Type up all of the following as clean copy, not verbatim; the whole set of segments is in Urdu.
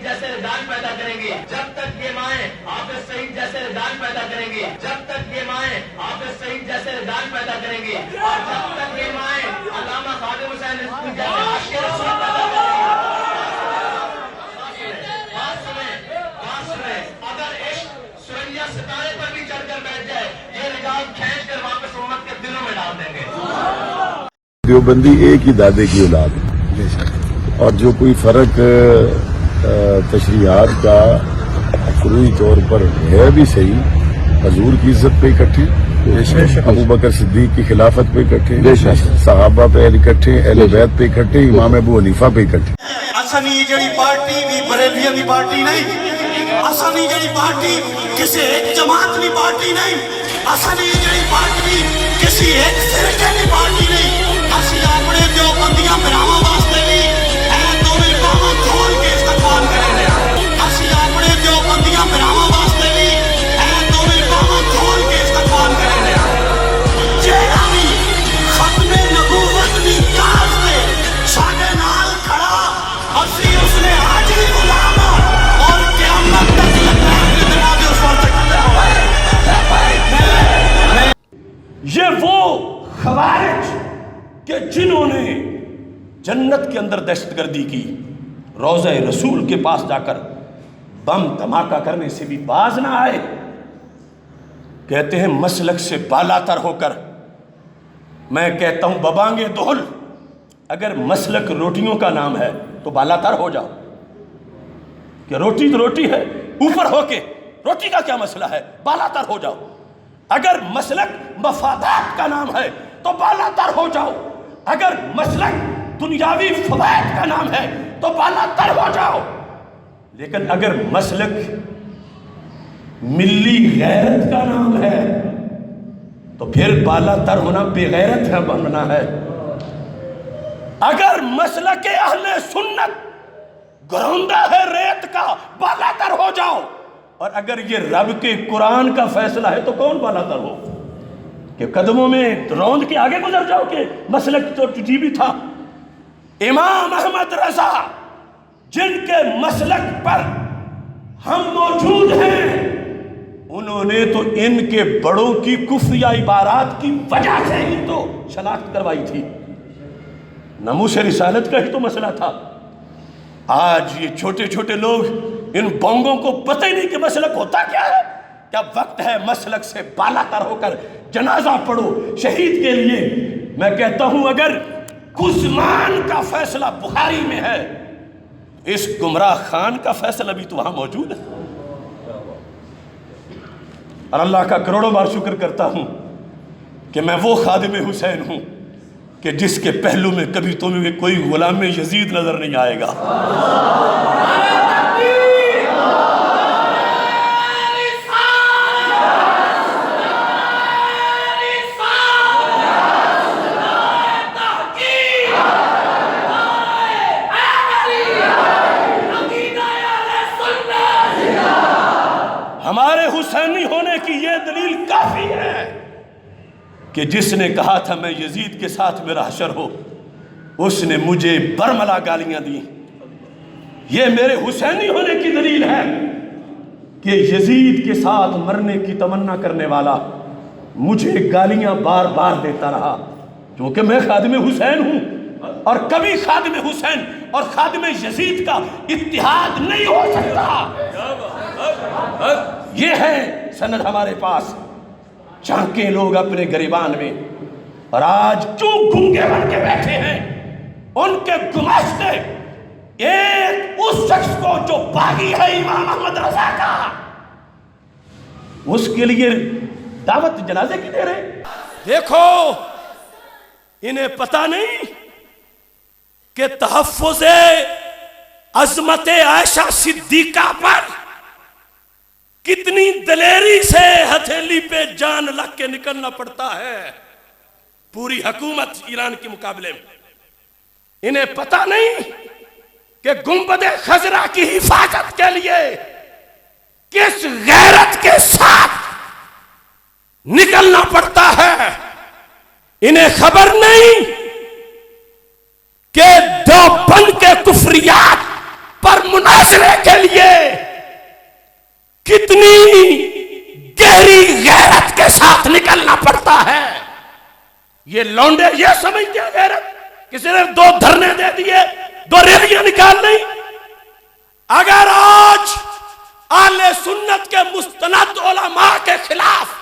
جیسے رجحان پیدا کریں گی، جب تک یہ مائیں حافظ سعید جیسے رجحان پیدا کریں گی، جب تک یہ مائیں حافظ سعید جیسے رجحان پیدا کریں گی، اور جب تک یہ مائیں علامہ خادم حسین رضوی جیسے عاشق رسول پیدا کریں گی۔ بات سنیں، اگر عشق سوریا ستارے پر بھی چڑھ کر بیٹھ جائے، یہ رجال کھینچ کر واپس امت کے دلوں میں ڈال دیں گے۔ دیوبندی ایک ہی دادے کی اولاد ہے، اور جو کوئی فرق تشریحات کا فروعی طور پر ہے بھی صحیح، حضور کی عزت پہ اکٹھے، ابو بکر صدیق کی خلافت پہ اکٹھے، صحابہ پہ اکٹھے، اہل بیت پہ اکٹھے، امام ابو حنیفہ پہ اکٹھے۔ اسانی جڑی پارٹی بھی بریلویوں کی پارٹی نہیں، اسانی جڑی پارٹی کسی ایک جماعت کی پارٹی نہیں، اسانی جڑی پارٹی کسی ایک فرقے کی پارٹی نہیں، اسی اپنے دیوبندیاں بھراواں واسطے بھی اے دوویں باواں کھول کے استقبال کرے رہے، اسی اپنے دیوبندیاں بھراواں واسطے بھی اے دوویں باواں کھول کے استقبال کرے رہے۔ جیڑا بھی ختم نبوت دی کاز تے ساڈے نال کھڑا، اسی اس نے حاجی غلام اور قیامت تک لگنا دے اس وقت یہ وہ خوارج کہ جنہوں نے جنت کے اندر دہشت گردی کی، روضہ رسول کے پاس جا کر بم دھماکہ کرنے سے بھی باز نہ آئے، کہتے ہیں مسلک سے بالا تر ہو کر۔ میں کہتا ہوں ببانگے دہل، اگر مسلک روٹیوں کا نام ہے تو بالا تر ہو جاؤ، کہ روٹی تو روٹی ہے، اوپر ہو کے روٹی کا کیا مسئلہ ہے، بالا تر ہو جاؤ۔ اگر مسلک مفادات کا نام ہے تو بالا تر ہو جاؤ، اگر مسلک دنیاوی فوائد کا نام ہے تو بالا تر ہو جاؤ، لیکن اگر مسلک ملی غیرت کا نام ہے تو پھر بالا تر ہونا بے غیرت ہے بننا ہے۔ اگر مسلک اہل سنت گروندہ ہے ریت کا، بالا تر ہو جاؤ، اور اگر یہ رب کے قرآن کا فیصلہ ہے تو کون بالا تر ہو کہ قدموں میں روند کے آگے گزر جاؤ کہ مسلک تو ٹی بھی تھا۔ امام احمد رضا جن کے مسلک پر ہم موجود ہیں، انہوں نے تو ان کے بڑوں کی کفریہ عبارات کی وجہ سے ہی تو شناخت کروائی تھی، ناموس رسالت کا ہی تو مسئلہ تھا۔ آج یہ چھوٹے چھوٹے لوگ ان بونگوں کو پتہ ہی نہیں کہ مسلک ہوتا کیا ہے۔ کیا وقت ہے مسلک سے بالا تر ہو کر جنازہ پڑھو شہید کے لیے۔ میں کہتا ہوں اگر گزمان کا فیصلہ بخاری میں ہے، اس گمراہ خان کا فیصلہ بھی تو وہاں موجود ہے۔ اور اللہ کا کروڑوں بار شکر کرتا ہوں کہ میں وہ خادم حسین ہوں کہ جس کے پہلو میں کبھی تمہیں کوئی غلام یزید نظر نہیں آئے گا۔ ہمارے حسینی ہونے کی یہ دلیل کافی ہے کہ جس نے کہا تھا میں یزید کے ساتھ میرا حشر ہو، اس نے مجھے برملا گالیاں دی۔ یہ میرے حسینی ہونے کی دلیل ہے کہ یزید کے ساتھ مرنے کی تمنا کرنے والا مجھے گالیاں بار بار دیتا رہا، کیونکہ میں خادم حسین ہوں، اور کبھی خادم حسین اور خادم یزید کا اتحاد نہیں ہو سکتا۔ یہ ہے سند ہمارے پاس، جھانکیں لوگ اپنے گریبان میں، اور آج کیوں گنگے بن کے بیٹھے ہیں؟ ان کے گماشتے ایک اس شخص کو جو باغی ہے امام احمد رضا کا، اس کے لیے دعوت جنازے کی دے رہے۔ دیکھو انہیں پتہ نہیں کہ تحفظ عظمت عائشہ صدیقہ پر کتنی دلیری سے ہتھیلی پہ جان لگ کے نکلنا پڑتا ہے پوری حکومت ایران کے مقابلے میں۔ انہیں پتہ نہیں کہ گنبد خضرا کی حفاظت کے لیے کس غیرت کے ساتھ نکلنا پڑتا ہے۔ انہیں خبر نہیں کہ دیوبند کے کفریات پر منحصر فیصلے کے لیے کتنی گہری غیرت کے ساتھ نکلنا پڑتا ہے. یہ لونڈے یہ سمجھتے ہیں غیرت کسی نے 2 دھرنے دے دیے 2 ریلیاں نکال لی. اگر آج اہل سنت کے مستند علماء کے خلاف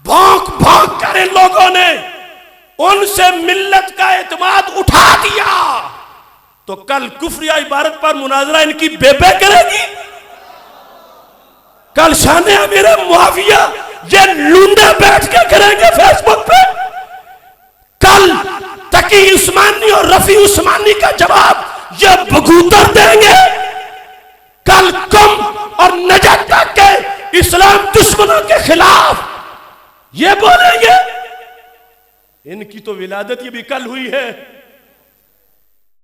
بھونک بھونک کر ان لوگوں نے ان سے ملت کا اعتماد اٹھا دیا تو کل کفر یا عبارت پر مناظرہ ان کی بے کرے گی. کل شان امیر معاویہ یہ لونڈے بیٹھ کے کریں گے فیس بک پہ. کل تقی عثمانی اور رفیع عثمانی کا جواب یہ بگوتر دیں گے. کل کم اور نجات تک کے اسلام دشمنوں کے خلاف یہ بولیں گے. ان کی تو ولادت یہ بھی کل ہوئی ہے.